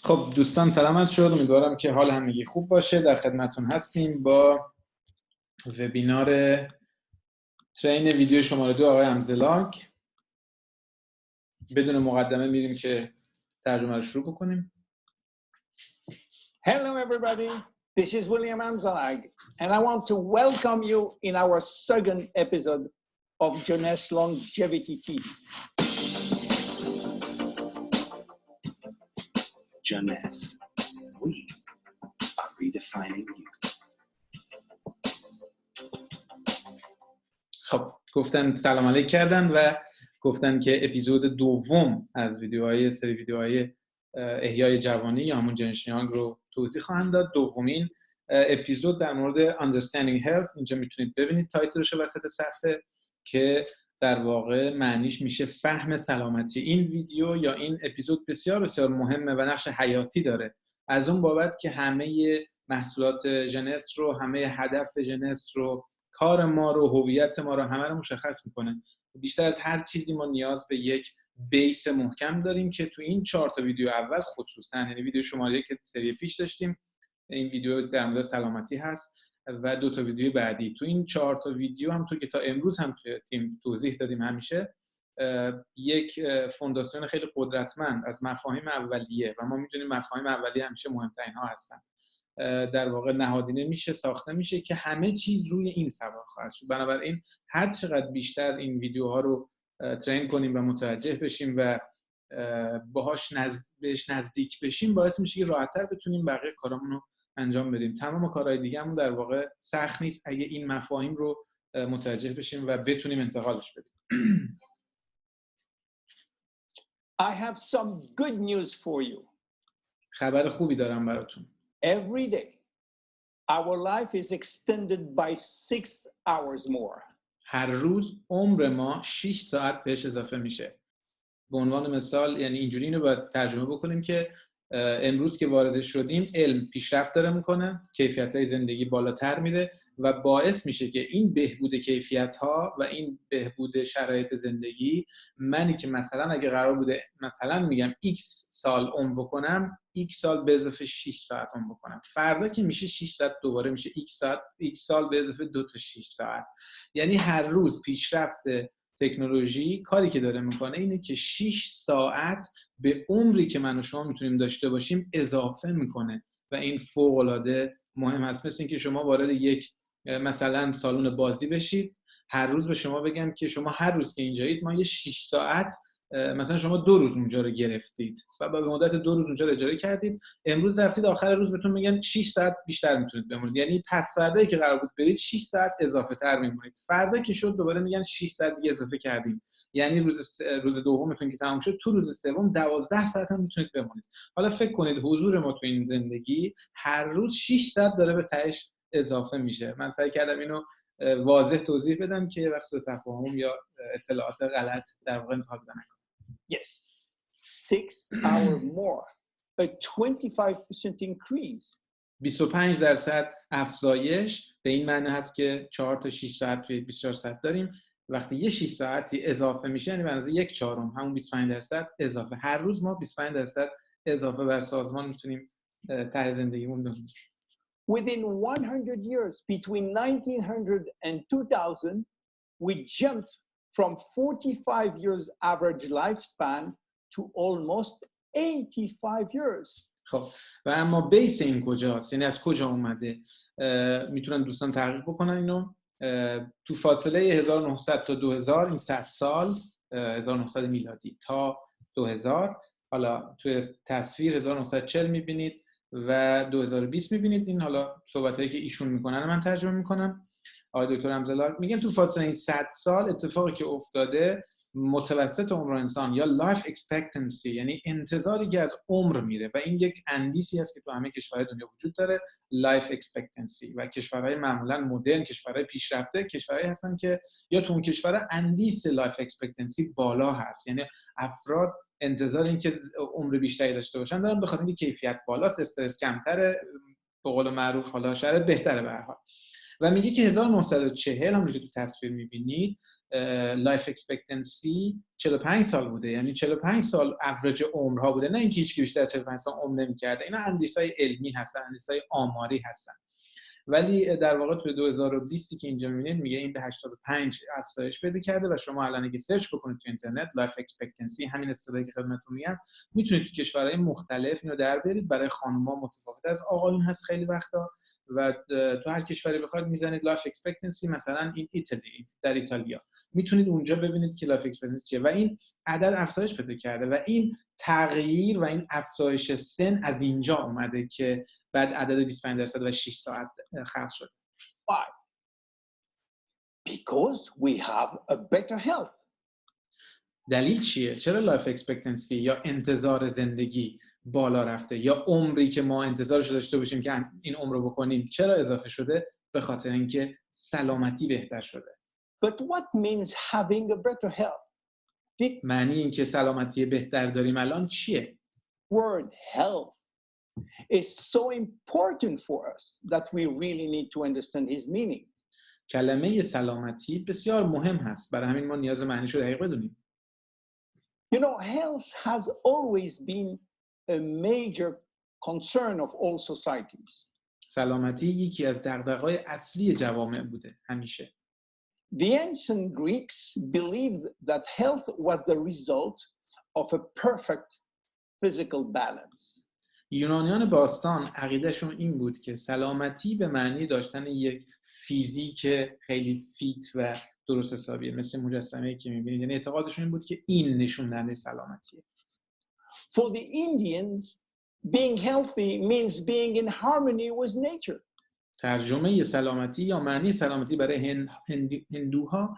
خب دوستان سلامت شد. امیدوارم که حال همگی خوب باشه. در خدمتون هستیم با وبینار ترین ویدیو شماره 2 آقای امزلاگ. بدون مقدمه میریم که ترجمه رو شروع بکنیم. Hello everybody, this is William Amzalag and I want to welcome you in our second episode of Jeunesse Longevity TV. Jeunesse, we are redefining you. خب گفتن سلام علیک کردن و گفتن که اپیزود دوم از سری ویدیوهای احیای جوانی یا همون جنراسیون یانگ رو توضیح خواهم داد. دومین اپیزود در مورد Understanding Health. اینجا میتونید ببینید تایتلش وسط صفحه که در واقع معنیش میشه فهم سلامتی. این ویدیو یا این اپیزود بسیار بسیار مهمه و نقش حیاتی داره، از اون بابت که همه محصولات ژنس رو، همه هدف ژنس رو، کار ما رو، هویت ما رو همه رو مشخص میکنه. بیشتر از هر چیزی ما نیاز به یک بیس محکم داریم که تو این 4 تا ویدیو اول خصوصا، یعنی ویدیو شماره 1 که سری پیش داشتیم، این ویدیو در مورد سلامتی هست و 2 تا ویدیو بعدی. تو این 4 تا ویدیو هم تو که تا امروز هم تو تیم توضیح دادیم همیشه یک فونداسیون خیلی قدرتمند از مفاهیم اولیه و ما میدونیم مفاهیم اولیه همیشه مهمترین ها هستن، در واقع نهادینه میشه، ساخته میشه که همه چیز روی این سوار خواهد شد. بنابراین هر چقدر بیشتر این ویدیوها رو ترین کنیم و متوجه بشیم و بهش نزدیک بشیم، باعث میشه که راحت‌تر بتونیم بقیه کارامون رو انجام بدیم. تمام کارهای دیگه همون در واقع سخت نیست اگه این مفاهیم رو متوجه بشیم و بتونیم انتقالش بدیم. I have some good news for you. خبر خوبی دارم براتون. Every day, our life is extended by 6 hours more. هر روز عمر ما 6 ساعت بهش اضافه میشه. به عنوان مثال یعنی اینجوری اینو باید ترجمه بکنیم که امروز که وارد شدیم علم پیشرفت داره میکنه، کیفیت‌های زندگی بالاتر میره و باعث میشه که این بهبود کیفیت‌ها و این بهبود شرایط زندگی، منی که مثلا اگه قرار بوده مثلا میگم x سال عمر بکنم، x سال به اضافه 6 ساعت عمر بکنم، فردا که میشه 6 ساعت دوباره میشه x سال به اضافه 2 تا 6 ساعت. یعنی هر روز پیشرفت تکنولوژی کاری که داره میکنه اینه که 6 ساعت به عمری که من و شما میتونیم داشته باشیم اضافه میکنه و این فوق العاده مهم هست. مثل اینکه شما وارد یک مثلا سالن بازی بشید، هر روز به شما بگن که شما هر روز که اینجایید ما یه 6 ساعت، مثلا شما 2 روز اونجا رو گرفتید و به مدت 2 روز اونجا رو اجاره کردید، امروز رفتید آخر روز بهتون میگن 6 ساعت بیشتر میتونید بمونید، یعنی پس فردایی که قرار بود برید 6 ساعت اضافه تر میمونید، فردا که شد دوباره میگن 6 ساعت دیگه اضافه کردیم، یعنی روز دومتون که تموم شد تو روز سوم 12 ساعت هم میتونید بمونید. حالا فکر کنید حضور ما تو این زندگی هر روز 6 ساعت داره به تهش اضافه میشه. من سعی کردم اینو واضح توضیح بدم که وقت سوء تفاهم یا اطلاعات غلط در واقع انتقال بدن. Yes, 6 hours more, a 25% increase. 25% افزایش به این معنی هست که 4 تا 6 ساعت توی 24 ساعت داریم. وقتی یه 6 ساعتی اضافه میشه یعنی به اندازه 1/4 همون 25% اضافه. هر روز ما 25% اضافه بر سازمان میتونیم ته زندگیمون بمونیم. Within 100 years, between 1900 and 2000, we jumped from 45 years average lifespan to almost 85 years. خب و اما بیس این کجاست؟ یعنی از کجا اومده؟ میتونن دوستان تحقیق بکنن اینو. تو فاصله 1900 تا 2000 این 100 سال، 1900 میلادی تا 2000، حالا توی تصویر 1940 میبینید و 2020 میبینید. این حالا صحبتایی که ایشون میکنن من ترجمه میکنم. آقای دکتر امزلاگ میگن تو فاصله این 100 سال اتفاقی که افتاده، متوسط عمر انسان یا life expectancy یعنی انتظاری که از عمر میره و این یک اندیسی است که تو همه کشورهای دنیا وجود داره، life expectancy، و کشورهای معمولا مدرن، کشورهای پیشرفته، کشورهایی هستن که یا تو اون کشورها اندیس life expectancy بالا هست، یعنی افراد انتظار این که عمر بیشتری داشته باشن دارن بخاطر اینکه کیفیت بالاست، استرس کمتره، به قول معروف حالا شرایط بهتره به هر حال. و میگه که 1940 همونجوری تو تصویر میبینید لایف اکسپکتنسی 45 سال بوده، یعنی 45 سال اوریج عمرها بوده، نه اینکه هیچ کی بیشتر از 45 سال عمر نمی‌کرده. اینا اندیسای علمی هستن، اندیسای آماری هستن. ولی در واقع توی 2020 که اینجا می‌بینید میگه این به 85 افزایش پیدا کرده و شما الان اگه سرچ بکنید تو اینترنت لایف اکسپکتنسی، همین اصطلاحی که خدمتتون میگم، میتونید تو کشورهای مختلف اینو در بیارید. برای خانم‌ها متفاوت از آقایون هست خیلی وقتا و تو هر کشوری بخواید میزنید لایف اکسپکتنسی، مثلا این ایتالی، در ایتالیا، میتونید اونجا ببینید که لایف اکسپکتنسی چیه و این عدد افزایش پیدا کرده و این تغییر و این افزایش سن از اینجا اومده که بعد عدد 25% و 6 ساعت خلق شد. Why? Because we have a better health. دلیل چیه؟ چرا لایف اکسپکتنسی یا انتظار زندگی بالا رفته یا عمری که ما انتظارش داشته باشیم که این عمر رو بکنیم چرا اضافه شده؟ به خاطر اینکه سلامتی بهتر شده. But what means having a better health? معنی این که سلامتی بهتر داریم الان چیه؟ Word health is so important for us that we really need to understand his meaning. کلمه سلامتی بسیار مهم هست، برای همین ما نیاز معنیش رو دقیق بدونیم. You know, health has always been a major concern of all societies. سلامتی یکی از دغدغه‌های اصلی جوامع بوده همیشه. The ancient Greeks believed that health was the result of a perfect physical balance. یونانیان باستان عقیدهشون این بود که سلامتی به معنی داشتن یک فیزیک خیلی فیت و درست حسابیه، مثل مجسمه‌ای که می‌بینید. یعنی اعتقادشون این بود که این نشون دهنده سلامتیه. For the Indians, being healthy means being in harmony with nature. ترجمه سلامتی یا معنی سلامتی برای هندوها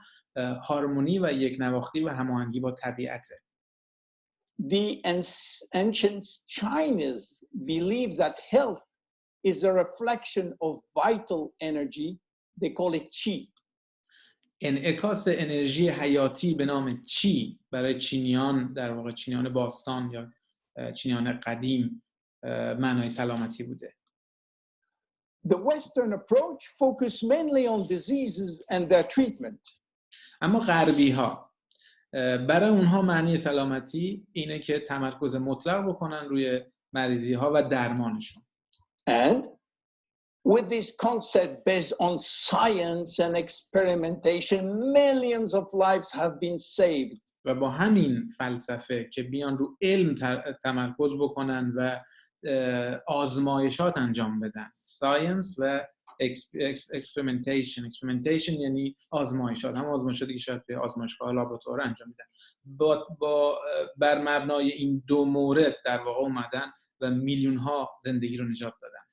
هارمونی و یک نواختی و هماهنگی با طبیعته. The ancient Chinese believe that health is a reflection of vital energy. They call it qi. انعکاس انرژی حیاتی به نام چی برای چینیان، در واقع چینیان باستان یا چینیان قدیم، معنای سلامتی بوده. The Western approach focused mainly on diseases and their treatment. اما غربی ها برای اونها معنی سلامتی اینه که تمرکز مطلق بکنن روی مریضی ها و درمانشون. And with this concept based on science and experimentation, millions of lives have been saved. و با همین فلسفه که بیان رو علم تمرکز بکنن و آزمایشات انجام بدن، ساینس و experimentation یعنی آزمایشات، هم آزمایشاتی که شاید به آزمایشگاه لابراتوار انجام میدن، بر مبنای این دو مورد در واقع اومدن و میلیون ها زندگی رو نجات دادن.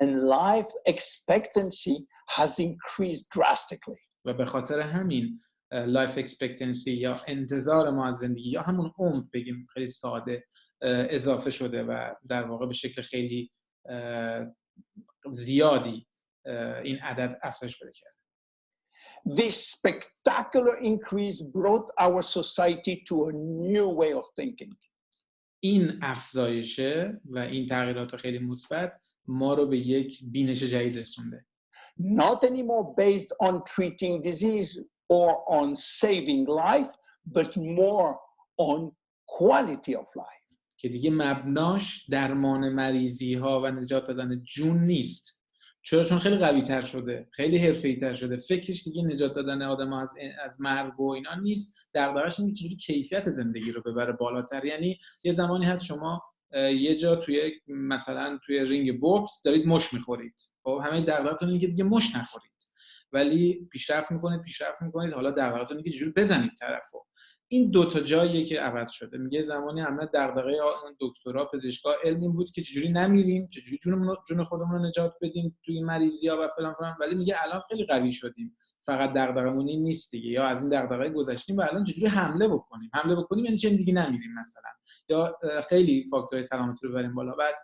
And life expectancy has increased drastically. و به خاطر همین لایف اکسپکتنسی یا انتظار ما از زندگی یا همون عمر بگیم خیلی ساده اضافه شده و در واقع به شکل خیلی زیادی این عدد افزایش پیدا کرده. This spectacular increase brought our society to a new way of thinking. این افزایشه و این تغییرات خیلی مثبت ما رو به یک بینش جدید رسونده. Not anymore based on treating disease or on saving life, but more on quality of life. که دیگه مبناش درمان مریضی ها و نجات دادن جون نیست. چون خیلی قوی تر شده، خیلی حرفه‌ای تر شده، فکرش دیگه نجات دادن آدم از مرگ و اینا نیست. دغدغه‌اش اینه که چجوری کیفیت زندگی رو ببره بالاتر. یعنی یه زمانی هست شما یه جا توی مثلا توی رینگ بوکس دارید مش می‌خورید. خب همه دغدغه‌تون اینه که دیگه مش نخورید. ولی پیشرفت می‌کنید، حالا دغدغه‌تون اینه که چجوری بزنید طرفو. این دو تا جاییه که عوض شده. میگه زمانی همه دغدغه دکترا، پزشکا، علم این بود که چجوری نمیریم، چجوری جون خودمون رو نجات بدیم توی مریضی‌ها و فلان فلان، ولی میگه الان خیلی قوی شدیم. فقط دغدغمون این نیست دیگه، یا از این دغدغه گذشتیم و الان چجوری حمله بکنیم یعنی چه دیگه نمیریم مثلا، یا خیلی فاکتورهای سلامتی رو ببریم بالا. بعد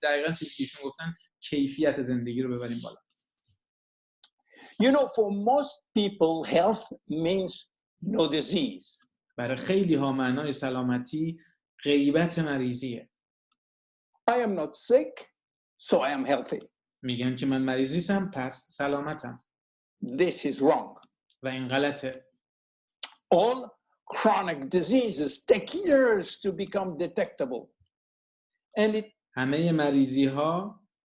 دقیقاً چیزی که ایشون گفتن کیفیت زندگی رو ببریم بالا. You know, for most people, health means no disease. برای خیلی ها معنای سلامتی غیبت مریضیه. I am not sick, so I am healthy. میگن که من مریض نیستم پس سلامتم. This is wrong. و این غلطه. All chronic diseases take years to become detectable. And it همه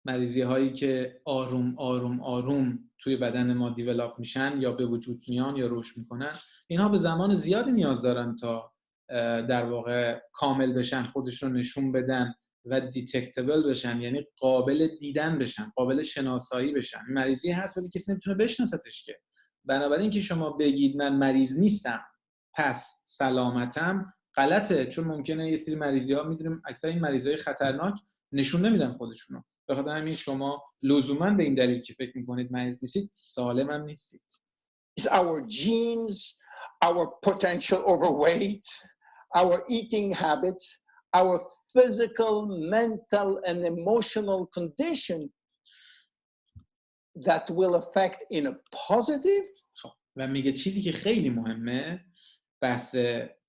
مریضی هایی که آروم توی بدن ما دیولاپ میشن یا به وجود میان یا رشد میکنن، اینها به زمان زیادی نیاز دارن تا در واقع کامل بشن، خودشون رو نشون بدن و دیتکتبل بشن، یعنی قابل دیدن بشن، قابل شناسایی بشن. مریضی هست ولی کسی نمیتونه بشناستش که. بنابراین که شما بگید من مریض نیستم پس سلامتم، غلطه، چون ممکنه یه سری مریضی‌ها می‌دونیم اکثر این مریضای خطرناک نشون نمیدن خودشونو. به خاطر همین شما لزوما به این دلیل که فکر می‌کنید مریض نیستید، سالم هم نیستید. is our genes, our potential overweight, our eating habits, our physical, mental and emotional condition that will affect in a positive. و میگه چیزی که خیلی مهمه، بحث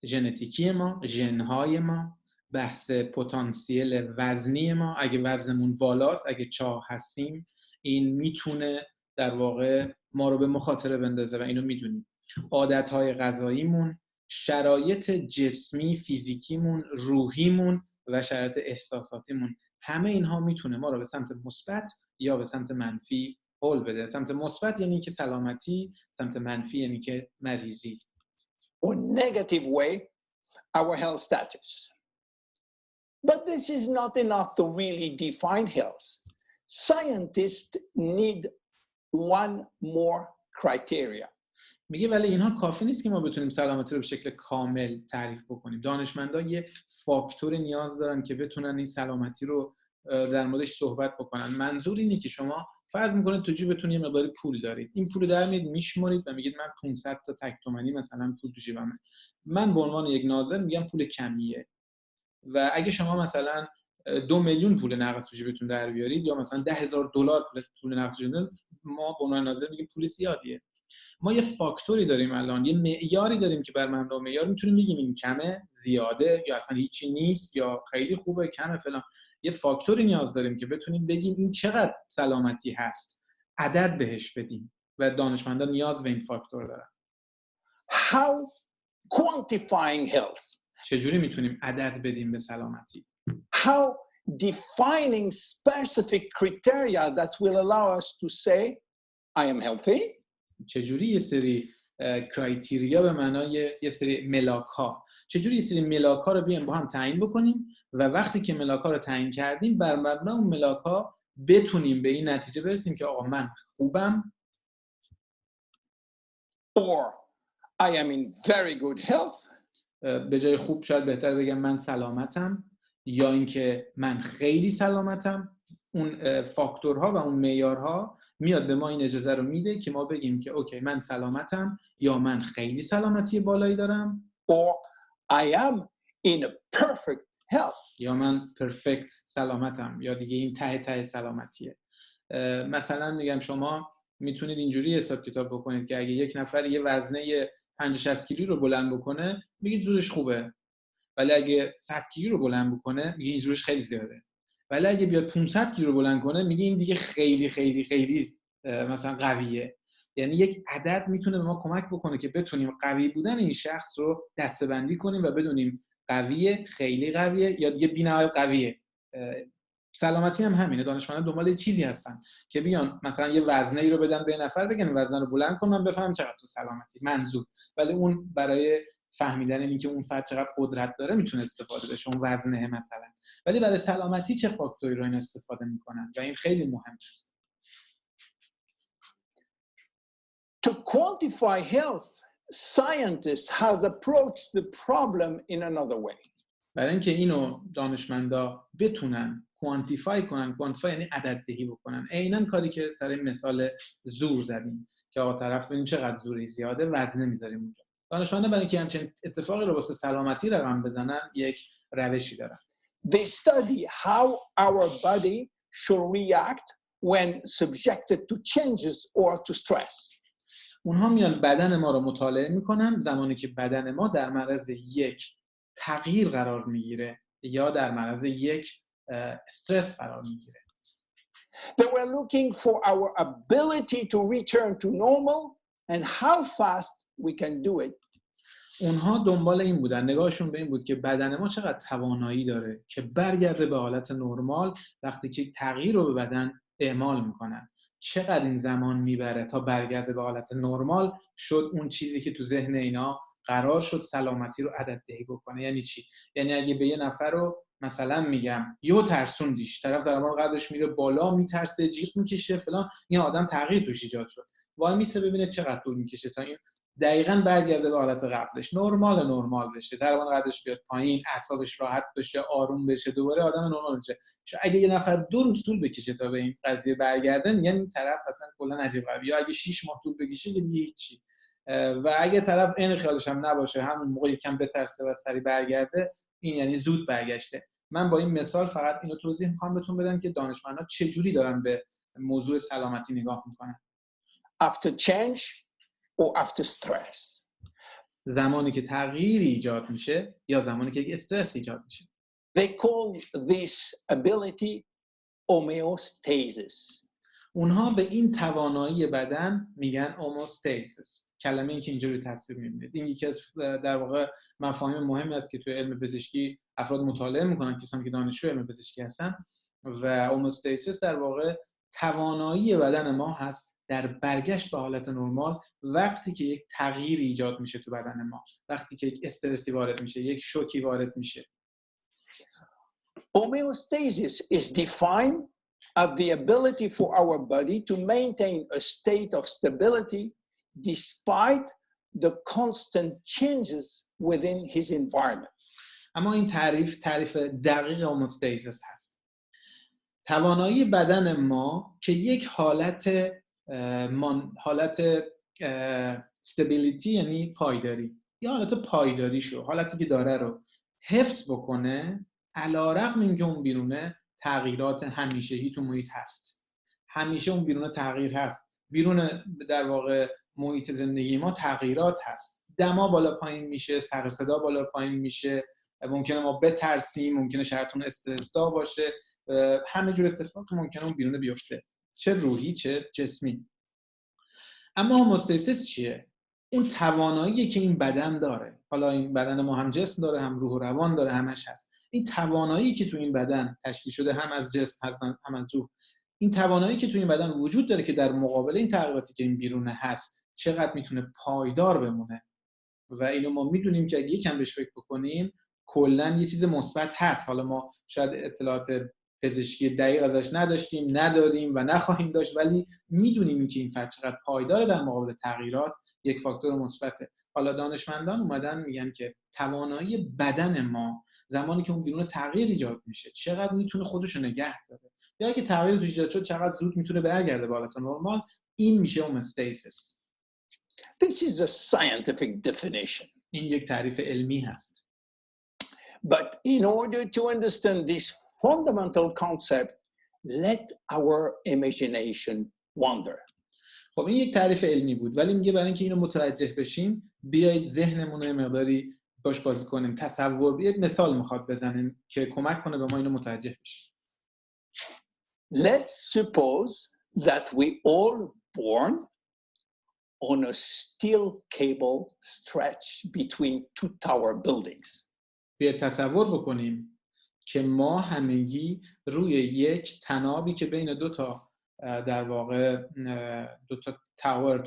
ژنتیکی ما، ژن‌های ما، بحث پتانسیل وزنی ما. اگه وزنمون بالاست، اگه چاق هستیم، این میتونه در واقع ما رو به مخاطره بندازه و اینو میدونیم. عادت‌های غذاییمون، شرایط جسمی، فیزیکیمون، روحیمون و شرایط احساساتیمون، همه اینها میتونه ما رو به سمت مثبت یا به سمت منفی هول بده. سمت مثبت یعنی که سلامتی، سمت منفی یعنی که مریضی. Or negative way, our health status. But this is not enough to really define health. Scientists need one more criteria. میگه ولی اینها کافی نیست که ما بتونیم سلامتی رو به شکل کامل تعریف بکنیم. دانشمندا یه فاکتور نیاز دارن که بتونن این سلامتی رو در موردش صحبت بکنن. منظور اینه که شما فرض میکنید تو جیبتون یه مقداری پول دارید، این پول رو در میارید میشمارید و میگید من 500 تا تک تومانی مثلا پول تو جیبمه. من به عنوان یک ناظر میگم پول کمیه. و اگه شما مثلا 2 میلیون پول نقد تو جیبتون در بیارید یا مثلا $10,000 پول نقد تو جیبتون، ما به عنوان ناظر میگیم پول زیادیه. ما یه فاکتوری داریم الان، یه معیاری داریم که بر مبنای معیار میتونیم بگیم این کمه، زیاده یا اصلا هیچی نیست یا خیلی خوبه، کمه فلان. یه فاکتوری نیاز داریم که بتونیم بگیم این چقدر سلامتی هست، عدد بهش بدیم و دانشمندان نیاز به این فاکتور دارن. How quantifying health? چجوری میتونیم عدد بدیم به سلامتی؟ How defining specific criteria that will allow us to say I am healthy? چجوری یه سری کرایتریا به معنای یه سری ملاک‌ها، چجوری یه سری ملاک‌ها رو بیایم با هم تعیین بکنیم و وقتی که ملاک‌ها رو تعیین کردیم بر مبنای اون ملاک‌ها بتونیم به این نتیجه برسیم که آقا من خوبم Or I am in very good health? به جای خوب شاید بهتر بگم من سلامتم، یا اینکه من خیلی سلامتم. اون فاکتورها و اون معیارها میاد به ما این اجازه رو میده که ما بگیم که اوکی من سلامتم یا من خیلی سلامتی بالایی دارم، Or I am in a perfect health? یا من پرفکت سلامتم، یا دیگه این ته سلامتیه. مثلا میگم شما میتونید اینجوری حساب کتاب بکنید که اگه یک نفر یه وزنه 50-60 کیلو رو بلند بکنه میگید زورش خوبه، ولی اگه 100 کیلو رو بلند بکنه میگه این زورش خیلی زیاده، ولی اگه بیاد 500 کیلو رو بلند کنه میگه این دیگه خیلی خیلی خیلی مثلا قویه. یعنی یک عدد میتونه به ما کمک بکنه که بتونیم قوی بودن این شخص رو دسته‌بندی کنیم و بدونیم قویه، خیلی قویه یا دیگه بی‌نهایت قویه. سلامتی هم همینه. دانشمندان دنبال چیزی هستن که بیان مثلا یه وزنه‌ای رو بدن به یه نفر بگن وزنه رو بلند کن من بفهمم چقدر تو سلامتی، منظور. ولی اون برای فهمیدن اینکه اون فرد چقدر قدرت داره میتونه استفاده بشه، اون وزنه مثلا. ولی برای سلامتی چه فاکتوری رو این استفاده میکنن و این خیلی مهمه. To quantify health, scientists has approached the problem in another way. برای اینکه اینو دانشمندا بتونن کوانتیفای کنن، کوانتیفای یعنی عدد دهی بکنن. عیناً کاری که سر این مثال زور زدیم که آقا طرف ببین چقدر زوری زیاده، وزنه میذاریم اونجا. دانشمندا برای اینکه همچین اتفاقی رو واسه سلامتی رقم بزنن یک روشی دارن. They study how our body should react when subjected to changes or to stress. اونها میان بدن ما رو مطالعه میکنن زمانی که بدن ما در معرض یک تغییر قرار میگیره یا در معرض یک استرس قرار میگیره. They were looking for our ability to return to normal and how fast we can do it. اونها دنبال این بودن، نگاهشون به این بود که بدن ما چقدر توانایی داره که برگرده به حالت نرمال وقتی که تغییر رو به بدن اعمال میکنن. چقدر این زمان میبره تا برگرده به حالت نرمال شد اون چیزی که تو ذهن اینا قرار شد سلامتی رو عدددهی بکنه. یعنی چی؟ یعنی اگه به یه نفر رو مثلا میگم یهو ترسوندیش، طرف ضربان قلبش میره بالا، میترسه، جیغ میکشه فلان، این آدم تغییر توش ایجاد شد. وای میسه ببینه چقدر طول میکشه تا این دقیقاً برگرده به حالت قبلش، نرمال بشه، ضربان قلبش بیاد پایین، اعصابش راحت بشه، آروم بشه، دوباره آدم نرمال بشه. چون اگه یه نفر 2 روز طول بکشه تا به این قضیه برگرده، میگن این طرف اصلا کلا عجیب غریبه، یا اگه 6 ماه طول بکشه دیگه هیچی. و اگه طرف این خیالش هم نباشه، همون موقع یکم بترسه و سری برگرده، این یعنی زود برگشته. من با این مثال فقط اینو توضیح میخوام بهتون بدم که دانشمندان چه جوری دارن به موضوع سلامتی نگاه میکنن. After change or after stress. زمانی که تغییری ایجاد میشه یا زمانی که استرس ایجاد میشه. They call this ability homeostasis. اونها به این توانایی بدن میگن homeostasis. کلمه این که اینجوری تصویر میبینید، این یکی از در واقع مفاهیم مهمی است که توی علم پزشکی افراد مطالعه میکنن، کسانی که دانشجو علم پزشکی هستن. و homeostasis در واقع توانایی بدن ما هست در برگشت به حالت نرمال وقتی که یک تغییر ایجاد میشه تو بدن ما، وقتی که یک استرسی وارد میشه، یک شوکی وارد میشه. Homeostasis is defined as the ability for our body to maintain a state of stability despite the constant changes within his environment. اما این تعریف دقیق homeostasis هست. توانایی بدن ما که یک حالت استابیلیتی یعنی پایداری، یا حالت پایداریشو، حالتی که داره رو حفظ بکنه علیرغم اینکه اون بیرونه تغییرات همیشگی تو محیط هست. همیشه اون بیرونه تغییر هست. بیرون در واقع محیط زندگی ما تغییرات هست. دما بالا پایین میشه، سر و صدا بالا پایین میشه، ممکنه ما بترسیم، ممکنه شرایطمون استرس‌زا باشه، همه جور اتفاق ممکنه اون بیرونه بیفته، چه روحی چه جسمی. اما هوموستاسیس چیه؟ اون توانایی که این بدن داره، حالا این بدن ما هم جسم داره، هم روح و روان داره، همش هست. این توانایی که تو این بدن تشکیل شده، هم از جسم هم از روح، این توانایی که تو این بدن وجود داره که در مقابل این تغییراتی که این بیرونه هست چقدر میتونه پایدار بمونه. و اینو ما میدونیم که اگه یکم بهش فکر بکنیم کلا یه چیز مثبت هست. حالا ما شاید اطلاعات پزشکی دقیق ازش نداریم و نخواهیم داشت، ولی میدونیم که این فرد چقدر پایدار در مقابل تغییرات یک فاکتور مثبته. حالا دانشمندان اومدن میگن که توانایی بدن ما زمانی که اون بیرون تغییر ایجاد میشه چقدر میتونه خودش رو نگه داره، یا اگه تغییر ایجاد شد چقدر زود میتونه برگرده به حالت نرمال. این میشه homeostasis. This is a scientific definition. این یک تعریف علمی هست. But in order to understand this fundamental concept, let our imagination wander. خب این یک تعریف علمی بود، ولی میگه برای اینکه اینو متوجه بشیم بیایید ذهنمون رو مقداری باش بازی کنیم، تصور بیاید مثال میخواد بزنیم که کمک کنه به ما اینو متوجه بشیم. Let's suppose that we all born on a steel cable stretched between two tower buildings. بیاید تصور بکنیم که ما همگی روی یک تنابی که بین دو تا در واقع دو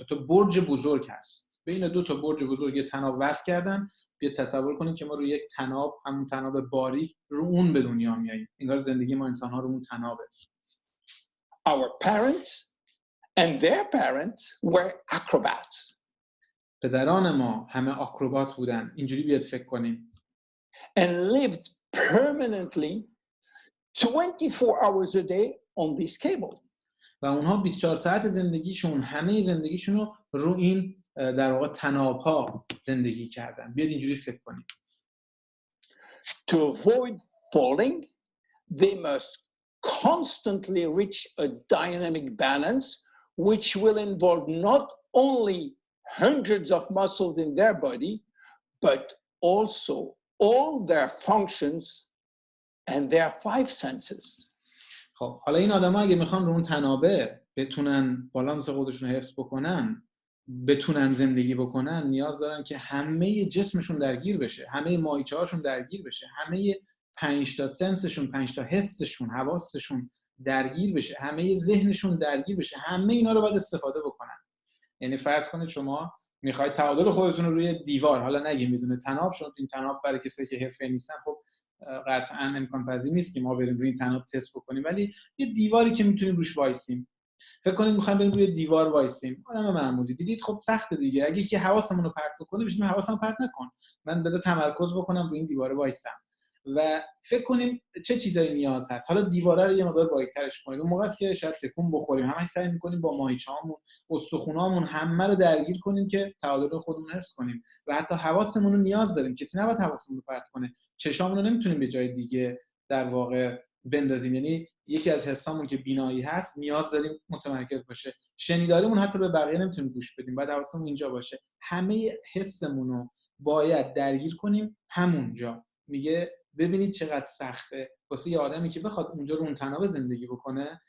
تا برج بزرگ هست، بین دو تا برج بزرگ یه تناب وصل کردن. بیاید تصور کنیم که ما روی یک تناب، همون تناب باریک، رو اون به دنیا میاییم. انگار زندگی ما انسان‌ها رو اون تنابه. Our parents and their parents were acrobats. پدران ما همه آکروبات بودن. اینجوری بیاد فکر کنیم. And lived permanently 24 hours a day on this cable. و اونها 24 ساعت زندگیشون، همه زندگیشون رو این در واقع تناب‌ها زندگی کردن. بیاد اینجوری فکر کنیم. To avoid falling, they must constantly reach a dynamic balance, which will involve not only hundreds of muscles in their body, but also all their functions and their 5 senses. خب حالا این آدما اگه میخوان رو اون تنابه بتونن بالانس خودشون رو حفظ بکنن، بتونن زندگی بکنن، نیاز دارن که همه جسمشون درگیر بشه، همه ماهیچه‌هاشون درگیر بشه، همه 5 تا سنسشون، 5 تا حسشون، حواسشون درگیر بشه، همه ذهنشون درگیر بشه، همه اینا رو باید استفاده بکنن. یعنی فرض کنید شما میخواید تعادل خودتون رو روی دیوار، حالا نگیم بدون تناب، چون این تناب برای کسایی که حرفه‌ای نیستن خب قطعاً امکان پذیر نیست که ما بریم روی این تناب تست بکنیم، ولی یه دیواری که میتونیم روش وایسیم. فکر کنید میخوایم بریم روی دیوار وایسیم، آدم معمولی دیدید خب سخته دیگه، اگه یکی حواسمون رو پرت بکنه بهش میگم حواسمو پرت نکن، من بذار تمرکز بکنم روی این دیوار وایسم و فکر کنیم چه چیزایی نیاز هست. حالا دیواره رو یه مقدار باریک‌ترش کنید، اون موقع است که شاید تکون بخوریم، همش سعی می‌کنیم با ماهیچه‌هامون، استخونامون همه رو درگیر کنیم که تعادل خودمون حفظ کنیم و حتی حواسمون رو نیاز داریم، کسی نباید حواسمون رو پرت کنه، چشامون رو نمیتونیم به جای دیگه در واقع بندازیم، یعنی یکی از حسامون که بینایی هست نیاز داریم متمرکز باشه، شنیداریمون حتی به بقیه نمیتونیم گوش بدیم، باید حواسمون اینجا باشه، همه حسمون رو باید درگیر کنیم همونجا. میگه ببینید چقدر سخته واسه یه آدمی که بخواد اونجا رو اون تناب زندگی بکنه،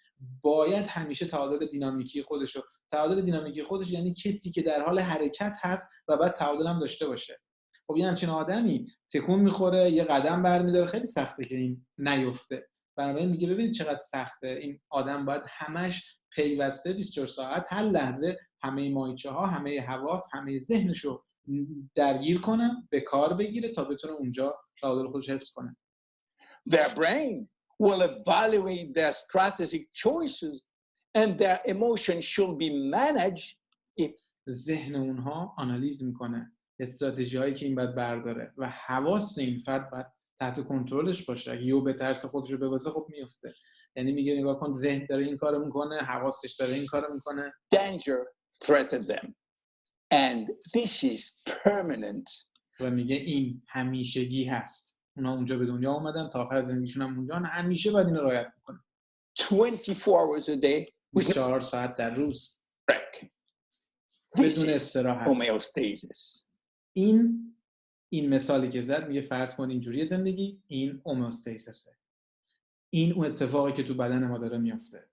باید همیشه تعادل دینامیکی خودشو، تعادل دینامیکی خودش یعنی کسی که در حال حرکت هست و بعد تعادل هم داشته باشه. خب یه همچین آدمی تکون میخوره، یه قدم برمیداره، خیلی سخته که این نیفته. بنابراین میگه ببینید چقدر سخته، این آدم باید همش پیوسته 24 ساعت هر لحظه همه ماهیچه‌ها، همه حواس، همه ذهنشو درگیر کنه، به کار بگیره تا بتونه اونجا تعادل خودش حفظ کنه. Their brain will evaluate their strategic choices and their emotions should be managed if ذهن اونها آنالیز میکنه استراتژی‌هایی که این باید برداره و حواس این فرد باید تحت کنترلش باشه. اگه یهو به ترس خودش رو ببازه خب میفته. یعنی میگه نگاه کن ذهن داره این کارو میکنه، حواسش داره این کارو میکنه. danger threaten them and this is permanent. و میگه این همیشگی هست. اونا اونجا به دنیا اومدن تا آخر زندگیشون هم اونجا، همیشه باید اینو رعایت بکنن. 24 hours a day 24 ساعت در روز break. بدون استراحت. Homeostasis. این مثالی که زد میگه فرض کن اینجوری زندگی، این هومئوستاسیسه. این اون اتفاقی که تو بدن ما داره میفته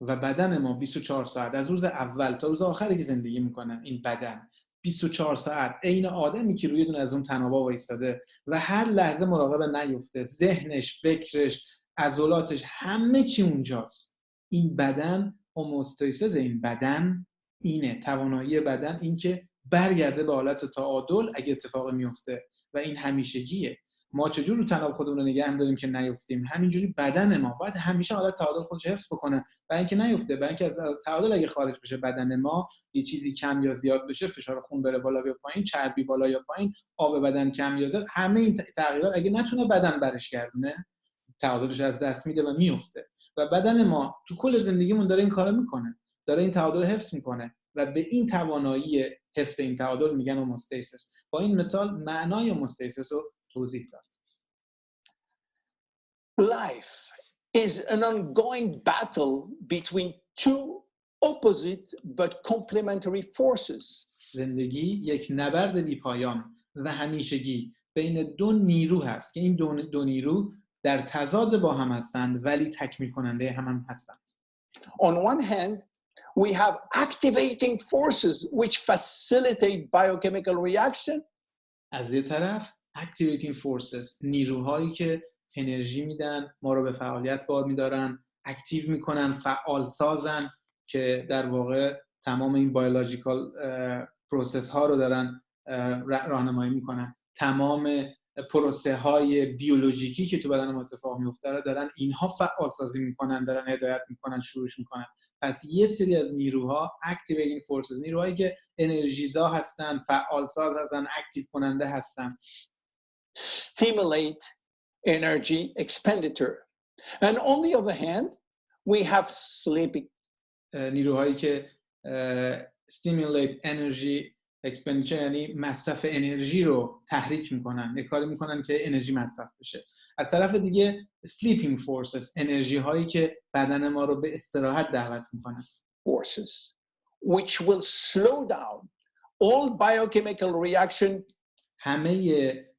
و بدن ما 24 ساعت از روز اول تا روز آخری که زندگی میکنه، این بدن 24 ساعت عین آدمی که روی دونه از اون تنابا وایساده و هر لحظه مراقب نیفته، ذهنش، فکرش، عضلاتش، همه چی اونجاست. این بدن هومئوستاسیس، این بدن اینه، توانایی بدن این که برگرده به حالت تعادل اگه اتفاقی میفته و این همیشگیه. ما چجور رو تناب خودمون رو نگه داریم که نیفتیم؟ همینجوری بدن ما باید همیشه حالت تعادل خودش حفظ بکنه برای اینکه نیفته، برای اینکه از تعادل اگه خارج بشه بدن ما، یه چیزی کم یا زیاد بشه، فشار خون بره بالا یا پایین، چربی بالا یا پایین، آب بدن کم یا زیاد، همه این تغییرات اگه نتونه بدن برش گردونه، تعادلش از دست میده و میفته. و بدن ما تو کل زندگیمون داره این کارو میکنه، داره این تعادل حفظ میکنه و به این توانایی حفظ این تعادل میگن هومئوستاسیس. با این مثال معنای هومئوستاسیس رو توضیح داد. Life is an ongoing battle between two opposite but complementary forces. زندگی یک نبرد بی‌پایان و همیشگی بین دو نیرو هست که این دو نیرو در تضاد با هم هستند ولی تکمیل کننده هم هستند. On one hand, we have activating forces which facilitate biochemical reaction. از یه طرف activating forces، نیروهایی که انرژی میدن، ما رو به فعالیت وادار می‌دارن، اکتیو میکنن، فعال سازن، که در واقع تمام این بیولوژیکال پروسس ها رو دارن راهنمایی میکنن، تمام پروسه های بیولوژیکی که تو بدن ما اتفاق میفته رو دارن اینها فعال سازی میکنن، دارن هدایت میکنن، شروعش میکنن. پس یه سری از نیروها activating forces، نیروهایی که انرژیزا هستن، فعال ساز هستن، اکتیو کننده هستن، stimulate energy expenditure. And on the other hand, we have sleeping. نیروهایی که stimulate energy expenditure یعنی مصرف انرژی رو تحریک میکنن، یه کاری میکنن که انرژی مصرف بشه. از طرف دیگه sleeping forces، انرژی هایی که بدن ما رو به استراحت دعوت میکنن. Forces which will slow down all biochemical reaction. همه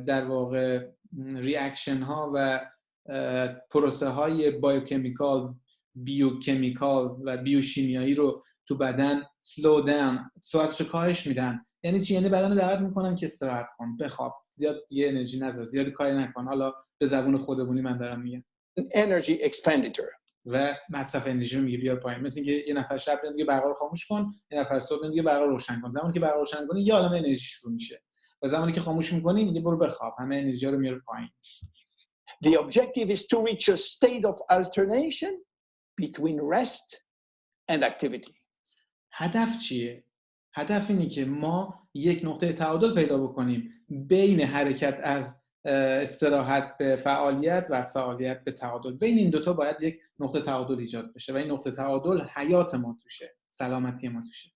در واقع ریاکشن ها و پروسه های بایوکمیکال، بیوکمیکال و بیوشیمیایی رو تو بدن سلو داون، سرعتش رو کاهش میدن. یعنی چی؟ یعنی بدن رو دعوت میکنن که استراحت کن، بخواب، زیاد دیگه انرژی نذار، زیاد کاری نکن. حالا به زبون خودمونی من دارم میگم. Energy expenditure. و مصرف انرژی رو میگه بیار پایین. مثل اینکه یه نفر شب میگه برق رو خاموش کن، یه نفر صبح میگه برق رو روشن کن. زمانی که برق رو روشن کنی یه عالمه انرژی شروع میشه، و زمانی که خاموش میکنی میگه برو بخواب، همه انرژی رو میاره پایین. The objective is to reach a state of alternation between rest and activity. هدف چیه؟ هدف اینه که ما یک نقطه تعادل پیدا بکنیم بین حرکت از استراحت به فعالیت و فعالیت به تعادل. بین این دوتا باید یک نقطه تعادل ایجاد بشه و این نقطه تعادل حیات ما توشه، سلامتی ما توشه.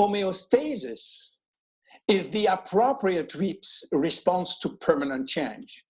Homeostasis is the appropriate response to permanent change.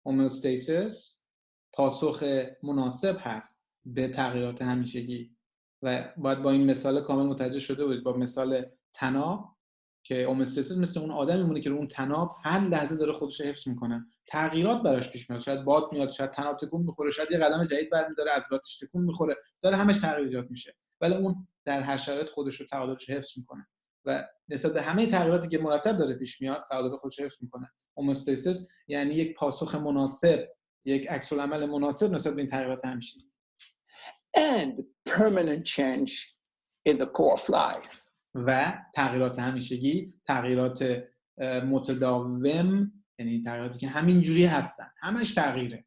هومئوستاسیس پاسخ مناسب هست به تغییرات همیشگی و باید با این مثال کامل متوجه شده بودید. با مثال طناب که هومئوستاسیس مثل اون آدمی میمونه که اون طناب هر لحظه داره خودش رو حفظ میکنه، تغییرات براش پیش میاد، شاید باد میاد، شاید طناب تکون میخوره، شاید یه قدم جدید برمی‌داره، عضلاتش تکون میخوره، داره همش تغییر ایجاد میشه، ولی اون در هر شرایط خودش رو تعادلش حفظ میکنه و نسبت به همه تغییراتی که مرتب داره پیش میاد تعادل خودش حفظ میکنه. هومئوستاسیس یعنی یک پاسخ مناسب، یک عکس العمل مناسب نسبت به این تغییرات همیشگی. And permanent change in the core of life. و تغییرات همیشگی، تغییرات متداوم، یعنی تغییراتی که همینجوری هستن، همش تغییره.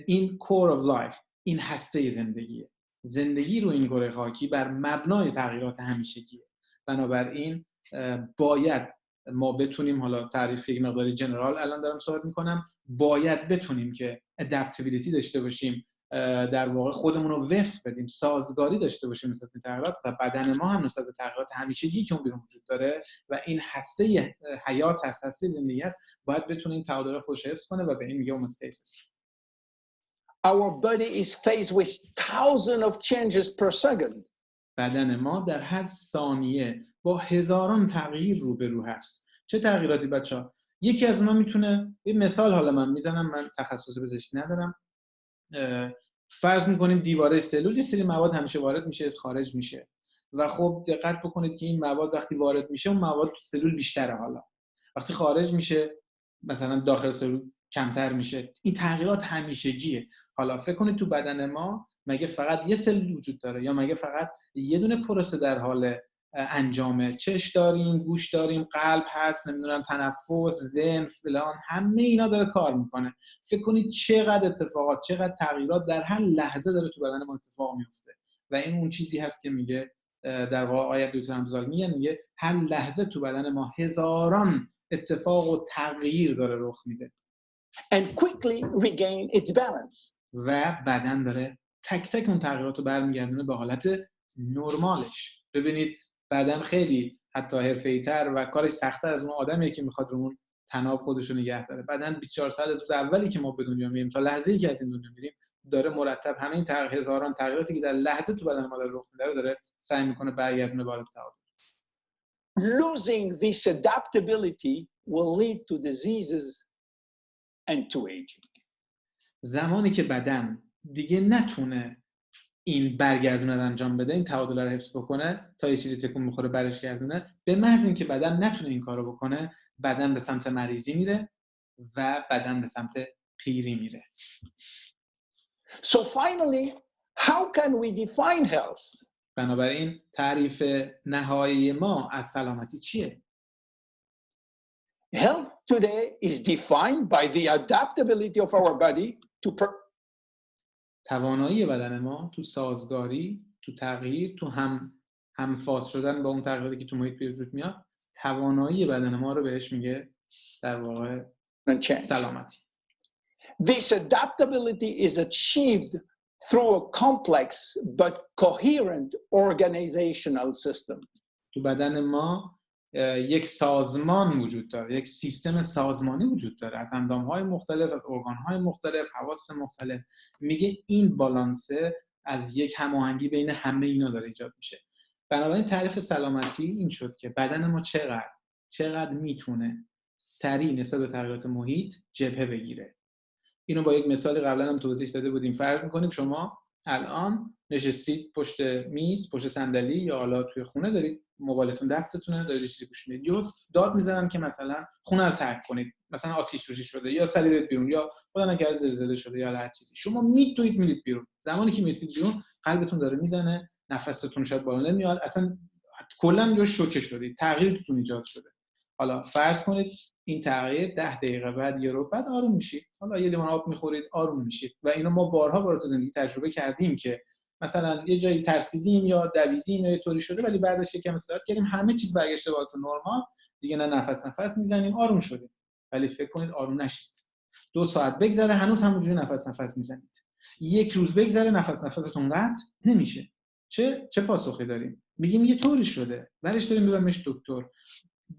این core of life، این هسته زندگیه. زندگی رو این کره خاکی بر مبنای تغییرات همیشگیه. بنابراین باید ما بتونیم، حالا تعریف یک مقداری جنرال الان دارم صحبت میکنم، باید بتونیم که ادپتیبیلیتی داشته باشیم، در واقع خودمون رو وفق بدیم، سازگاری داشته باشیم نسبت به تغییرات و بدن ما هم نسبت به تغییرات همیشگی که اون بیرون وجود داره و این هسته حیات هست، هسته زندگی است، باید بتونه این تعادل خودش حفظ کنه و به این میگه هومئوستاسیس. Our body is faced with thousands of changes per second. بدن ما در هر ثانیه با هزاران تغییر روبرو هست. چه تغییراتی بچه‌ها؟ یکی از اونها میتونه، یه مثال حالا من میزنم، من تخصص پزشکی ندارم، فرض میکنیم دیواره سلول یه سری مواد همیشه وارد میشه خارج میشه و خب دقت بکنید که این مواد وقتی وارد میشه اون مواد تو سلول بیشتره، حالا وقتی خارج میشه مثلا داخل سلول کمتر میشه. این تغییرات همیشگیه. حالا فکر کنید تو بدن ما مگه فقط یه سلول وجود داره یا مگه فقط یه دونه پروسه در حال انجامه؟ چش داریم، گوش داریم، قلب هست، نمیدونم تنفس، ذهن، فلان، همه اینا داره کار میکنه. فکر کنید چقدر اتفاقات، چقدر تغییرات در هر لحظه داره تو بدن ما اتفاق میفته و این اون چیزی هست که میگه در واقع آیت دکتر امزلاگ میگه هر لحظه تو بدن ما هزاران اتفاق و تغییر داره رخ میده And quickly regain its balance. و بدن داره تک تک اون تغییرات رو برمیگردونه به حالت نرمالش. ببینید بدن خیلی حتی حرفه‌ای‌تر و کارش سخت‌تر از اون آدمیه که میخواد رو اون طناب خودش رو نگه داره. بدن 24 ساعت روز اولی که ما به دنیا میایم تا لحظه‌ای که از این دنیا میریم داره مرتب همه این هزاران تغییراتی که در لحظه تو بدن ما داره رخ میده داره سعی میکنه برگردونه به حالت تعادل. Losing this adaptability will lead to diseases and to aging. زمانی که بدن دیگه نتونه این برگردونه رو انجام بده، این تعادل رو حفظ بکنه، تا یه چیزی تکون میخوره برش گردونه، به محض اینکه بدن نتونه این کارو بکنه، بدن به سمت مریضی میره و بدن به سمت پیری میره. So finally, how can we define health? بنابراین تعریف نهایی ما از سلامتی چیه؟ Health today is defined by the adaptability of our body to توانایی بدن ما تو سازگاری، تو تغییر، تو همفاز شدن با اون تغییراتی که تو محیط به وجود میاد، توانایی بدن ما رو بهش میگه در واقع سلامتی. This adaptability is achieved through a complex but coherent organizational system. تو بدن ما یک سازمان وجود داره، یک سیستم سازمانی وجود داره از اندام‌های مختلف، از ارگان‌های مختلف، حواس مختلف. میگه این بالانسه از یک هماهنگی بین همه اینا داره ایجاد میشه. بنابراین تعریف سلامتی این شد که بدن ما چقدر میتونه سریع نسبت به تغییرات محیط جبهه بگیره اینو با یک مثالی قبلا هم توضیح داده بودیم. فرض می‌کنیم شما الان نشستید پشت میز، پشت صندلی یا حالا توی خونه، دارید موبایلتون دستتونه، دارید چیزی گوش میدید، یا داد میزنن که مثلا خونه رو ترک کنید، مثلا آتش سوزی شده یا سریع برید بیرون یا خدا نکرده زلزله شده یا هر چیزی. شما میدوید بیرون. زمانی که میرسید بیرون قلبتون داره میزنه، نفستون شاید بالا نمیاد، اصلا کلا یا شوکه شدید، تغییری توتون ایجاد شده. حالا فرض کنید این تغییر 10 دقیقه بعد، یه رو بعد آروم میشید، حالا یه لیوان آب میخورید، آروم میشید. و اینو ما بارها تو زندگی تجربه کردیم که مثلا یه جایی ترسیدیم یا دویدیم یا یه طوری شده، ولی بعدش یکم استراحت کردیم، همه چیز برگشته به حالت نرمال، دیگه نه نفس میزنیم، آروم شدیم. ولی فکر کنید آروم نشید. 2 ساعت بگذره هنوز همونجوری نفس میزنید. 1 روز بگذره نفستون قطع نمیشه. چه پاسخی داریم؟ میگیم یه طوری شده، بعدش داریم میبریمش دکتر.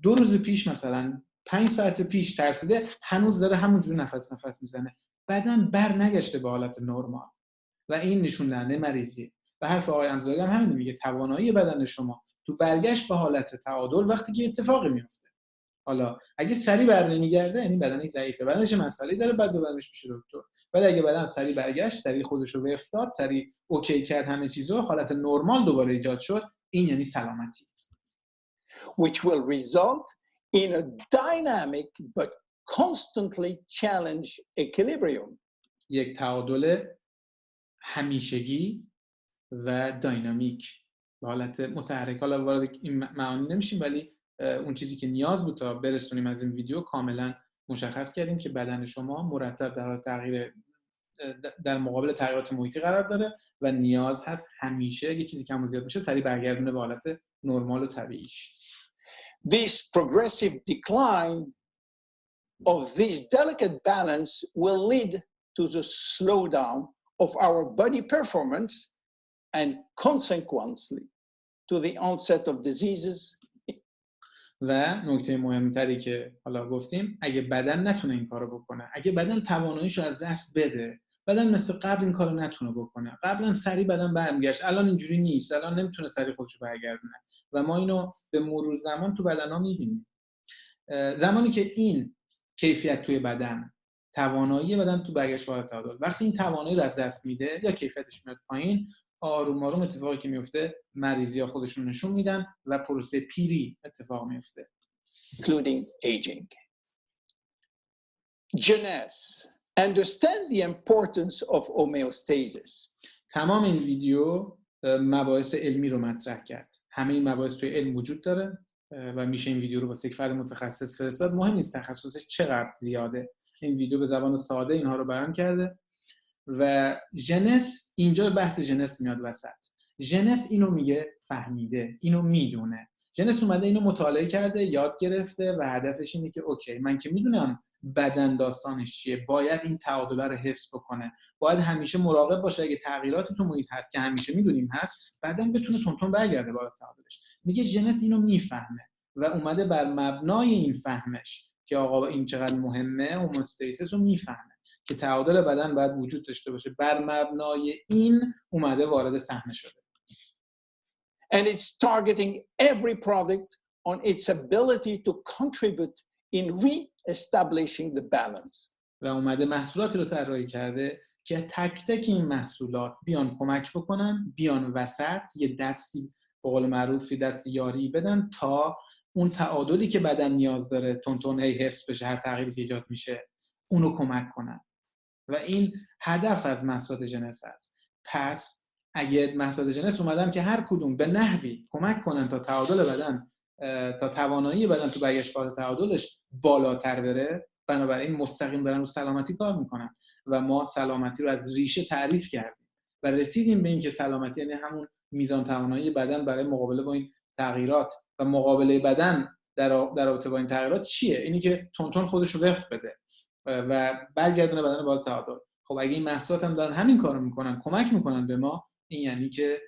2 روز پیش مثلا 5 ساعت پیش ترسیده، هنوز داره همونجوری نفس میزنه. بدن نگشته به حالت نرمال و این نشون دهنده مریضیه. و حرف آقای امزلاگ هم همین میگه، توانایی بدن شما تو برگشت به حالت تعادل وقتی که اتفاقی میفته. حالا اگه سری برنمیگرده یعنی بدنش ضعیفه، بدنش مسئله داره، بعد ببرمش پیش دکتر. ولی اگه بدن سری برگشت، سری خودش رو افتاد، سری اوکی کرد، همه چیزو حالت نرمال دوباره ایجاد شد، این یعنی سلامتی. Which will result in a dynamic but constantly challenged equilibrium. یک تعادل همیشگی و داینامیک به حالت متحرک. حالا وارد این معانی نمیشیم، ولی اون چیزی که نیاز بود تا برسونیم از این ویدیو کاملا مشخص کردیم که بدن شما مرتب در حال تغییر در مقابل تغییرات محیطی قرار داره و نیاز هست همیشه اگه چیزی کم و زیاد میشه سریع برگردونه به حالت نرمال و طبیعیش. This progressive decline of this delicate balance will lead to the slowdown of our body performance and consequently to the onset of diseases. و نکته مهمتری که حالا گفتیم، اگه بدن نتونه این کارو بکنه، اگه بدن تواناییشو از دست بده، بدن مثل قبل این کارو نتونه بکنه، قبلا سریع بدن برمیگشت، الان اینجوری نیست، الان نمیتونه سریع خودشو برگردونه و ما اینو به مرور زمان تو بدن‌ها می‌بینیم. زمانی که این کیفیت توی بدن، توانایی بدن تو برگشت به حالت تعادل، وقتی این توانایی رو از دست میده یا کیفیتش میاد پایین، آروم آروم اتفاقی که میفته، مریضی‌ها خودشون نشون میدن و پروسه پیری اتفاق میفته. Including aging. Jeunesse. Understand the importance of homeostasis. تمام این ویدیو مباحث علمی رو مطرح کرد. همه این مباحث توی علم وجود داره و میشه این ویدیو رو واسه یک فرد متخصص فرستاد. مهم نیست تخصصش چقدر زیاده. این ویدیو به زبان ساده اینها رو بیان کرده. و ژنس، اینجا بحث ژنس میاد وسط. ژنس اینو میگه فهمیده، اینو میدونه. ژنس اومده اینو مطالعه کرده، یاد گرفته و هدفش اینه که اوکی، من که میدونم بدن داستانش چیه، باید این تعادل رو حفظ بکنه، باید همیشه مراقب باشه اگه تغییراتی تو محیط هست که همیشه میدونیم هست، بدن بتونه تون برگرده بالا تعادلش. میگه ژنس اینو میفهمه و اومده بر مبنای این فهمش که آقا این چقدر مهمه، هوموستاسیس رو میفهمه که تعادل بدن باید وجود داشته باشه. بر مبنای این اومده وارد صحنه شده. And it's targeting every product on its ability to contribute in re-establishing the balance. و اومده محصولاتی رو طراحی کرده که تک تک این محصولات بیان کمک بکنن، بیان وسط یه دستی به قول معروف دست یاری بدن تا اون تعادلی که بدن نیاز داره تون هی حفظ بشه، هر تغییری که ایجاد میشه اونو کمک کنن. و این هدف از محصولات ژنس است. پس اگه محصولات ژنس اومدن که هر کدوم به نحوی کمک کنن تا تعادل بدن، تا توانایی بدن تو برگشت به تعادلش بالاتر بره، بنابراین مستقیم دارن رو سلامتی کار میکنن. و ما سلامتی رو از ریشه تعریف کردیم و رسیدیم به این که سلامتی یعنی همون میزان توانایی بدن برای مقابله با این تغییرات. و مقابله بدن در رابطه با این تغییرات چیه؟ اینی که تون خودش رو وفق بده و برگردونه بدن با تعادل. خب اگه این محصولات هم دارن همین کارو میکنن، کمک میکنن به ما، این یعنی که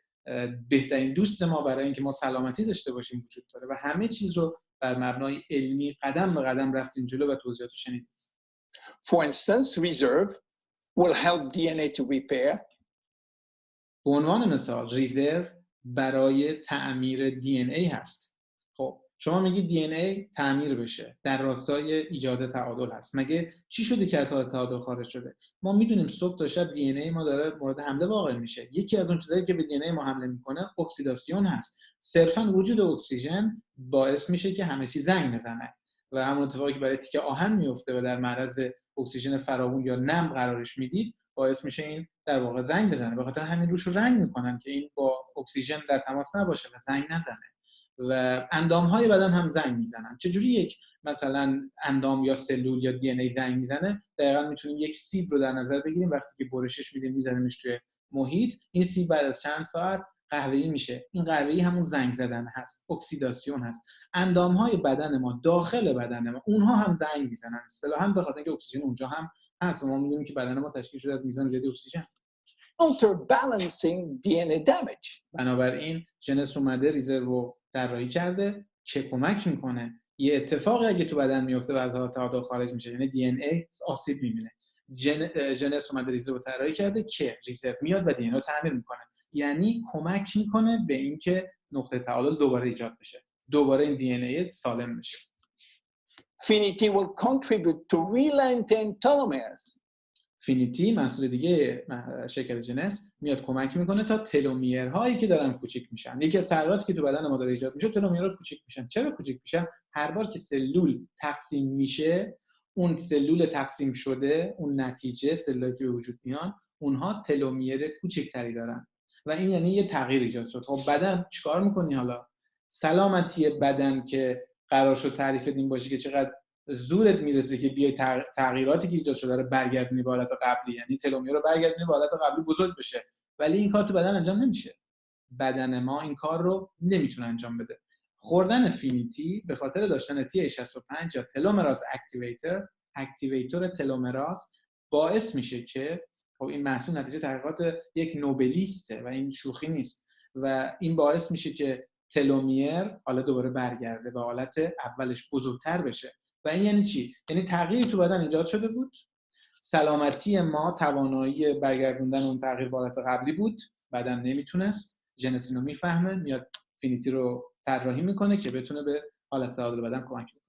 بهترین دوست ما برای اینکه ما سلامتی داشته باشیم وجود داره. و همه چیز رو بر مبنای علمی قدم به قدم رفتیم جلو و توضیحاتو شنیدیم. For instance, reserve will help DNA to repair. به عنوان مثال ریزرو برای تعمیر دی ان ای هست. خب شما میگید دی ان ای تعمیر بشه، در راستای ایجاد تعادل هست. مگه چی شده که از حالت تعادل خارج شده؟ ما میدونیم صبح تا شب دی ان ای ما داره مورد حمله واقع میشه. یکی از اون چیزایی که به دی ان ای ما حمله میکنه اکسیداسیون هست. صرفا وجود اکسیژن باعث میشه که همه چیز زنگ بزنه و همون اتفاقی که برای تیکه آهن میفته و در معرض اکسیژن فراوون یا نم قرارش میدید باعث میشه این در واقع زنگ بزنه. به خاطر همین روش رو رنگ میکنن که این با اکسیژن در تماس نباشه و زنگ نزنه. و اندام‌های بدن هم زنگ میزنن. چجوری یک مثلا اندام یا سلول یا دی ان ای زنگ میزنه؟ دقیقاً میتونیم یک سیب رو در نظر بگیریم. وقتی که برشش میدیم میذاریمش توی محیط، این سیب بعد از چند ساعت قهوه‌ای میشه. این قهوه‌ای همون زنگ زدن هست، اکسیداسیون هست. اندام‌های بدن ما، داخل بدن ما، اونها هم زنگ میزنن. اصطلاحاً به خاطر اینکه اکسیژن اونجا هم هست. ما میدونیم که بدن ما تشکیل شده از میزان زیادی اکسیژن. Counterbalancing DNA damage. بنابراین ژنس اومده ریزرو رو طراحی کرده که کمک میکنه یه اتفاقی اگه تو بدن میفته و از حالت تعادل خارج میشه، یعنی دی ان ای آسیب میبینه، ژنس اومده ریزرو رو طراحی کرده که ریزرو میاد و دی ان ای رو تعمیر میکنه. یعنی kمک میکنه به اینکه نقطه تعادل دوباره ایجاد بشه، دوباره این دی ان ای سالم بشه. Finity will contribute to re-lengthen telomeres. فینیتی مسئول دیگه شرکت ژنس میاد کمک میکنه تا تلومیرهایی که دارن کوچیک میشن. یکی از تغییراتی که تو بدن ما داره ایجاد میشه، تلومیرها کوچیک میشن. چرا کوچیک میشن؟ هر بار که سلول تقسیم میشه، اون سلول تقسیم شده، اون نتیجه سلولی که به وجود میان، اونها تلومیر کوچیکتری دارن و این یعنی یه تغییر ایجاد شد. خب بدن چیکار میکنی حالا؟ سلامتی بدن که قرار شد تعریف این باشه که چقدر زورت میرسه که بیای تغییراتی که ایجاد شده رو برگردونی به حالت قبلی، یعنی تلومیر رو برگردونی به حالت قبلی بزرگ بشه، ولی این کار تو بدن انجام نمیشه. بدن ما این کار رو نمیتونه انجام بده. خوردن فینیتی به خاطر داشتن تی65 یا تلومراز اکتیویتور تلومراز باعث میشه که خب این محصول نتیجه تحقیقات یک نوبلیسته و این شوخی نیست و این باعث میشه که تلومیر حالا دوباره برگرده به حالت اولش، بزرگتر بشه. و این یعنی چی؟ یعنی تغییری تو بدن ایجاد شده بود، سلامتی ما توانایی برگردوندن اون تغییر به حالت قبلی بود، بدن نمیتونست، ژنس اینو میفهمه، میاد فینیتی رو طراحی میکنه که بتونه به حالت تعادل بدن کمک کنه.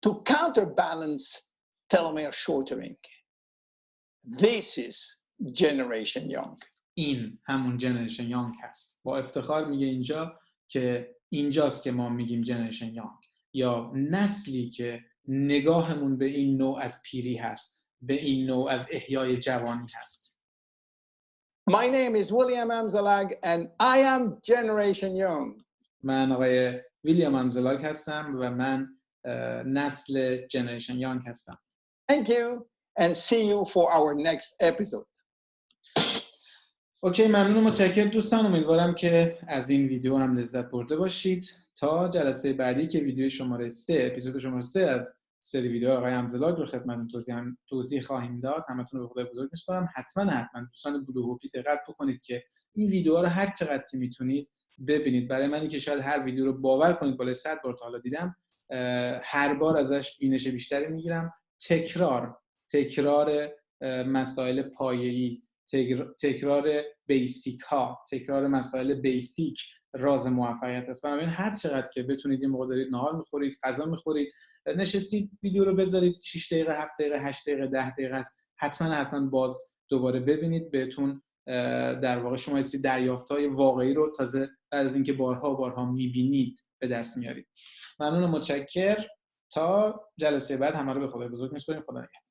To counterbalance telomere shortening. This is Generation Young. این همون جنریشن یانگ هست. با افتخار میگه اینجا که اینجاست که ما میگیم جنریشن یانگ، یا نسلی که نگاهمون به این نوع از پیری هست، به این نوع از احیای جوانی هست. My name is William Amzlaag and I am Generation Young. من آقای ویلیام امزلاگ هستم و من نسل جنریشن یانگ هستم. Thank you and see you for our next episode. اوکی، ممنون و متشکرم دوستان. امیدوارم که از این ویدیو هم لذت برده باشید. تا جلسه بعدی که ویدیو شماره 3، اپیزود شماره 3 از سری ویدیو آقای امزلاگ رو خدمتتون توضیح خواهیم داد. همتون رو به خدای بزرگ میسپارم. حتما دوستان بلو هوپی دقت بکنید که این ویدیوها رو هر چقدر که میتونید ببینید. برای منی که شاید هر ویدیو رو باور کنید بالای 100 بار تا حالا دیدم، هر بار ازش بینش بیشتری میگیرم. تکرار مسائل پایه‌ای، تکرار بیسیک ها، تکرار مسائل بیسیک راز موفقیت است. بنابراین هر چقدر که بتونید، این موقع دارید نهار میخورید، غذا میخورید، نشستید ویدیو رو بذارید 6 دقیقه، 7 دقیقه، 8 دقیقه، 10 دقیقه است، حتما باز دوباره ببینید. بهتون در واقع شما یه دریافت‌های واقعی رو تازه بعد از اینکه بارها میبینید به دست میارید. ممنون و متشکر. تا جلسه بعد همه رو به خدای بزرگ میسپاریم. خدا نگهدار.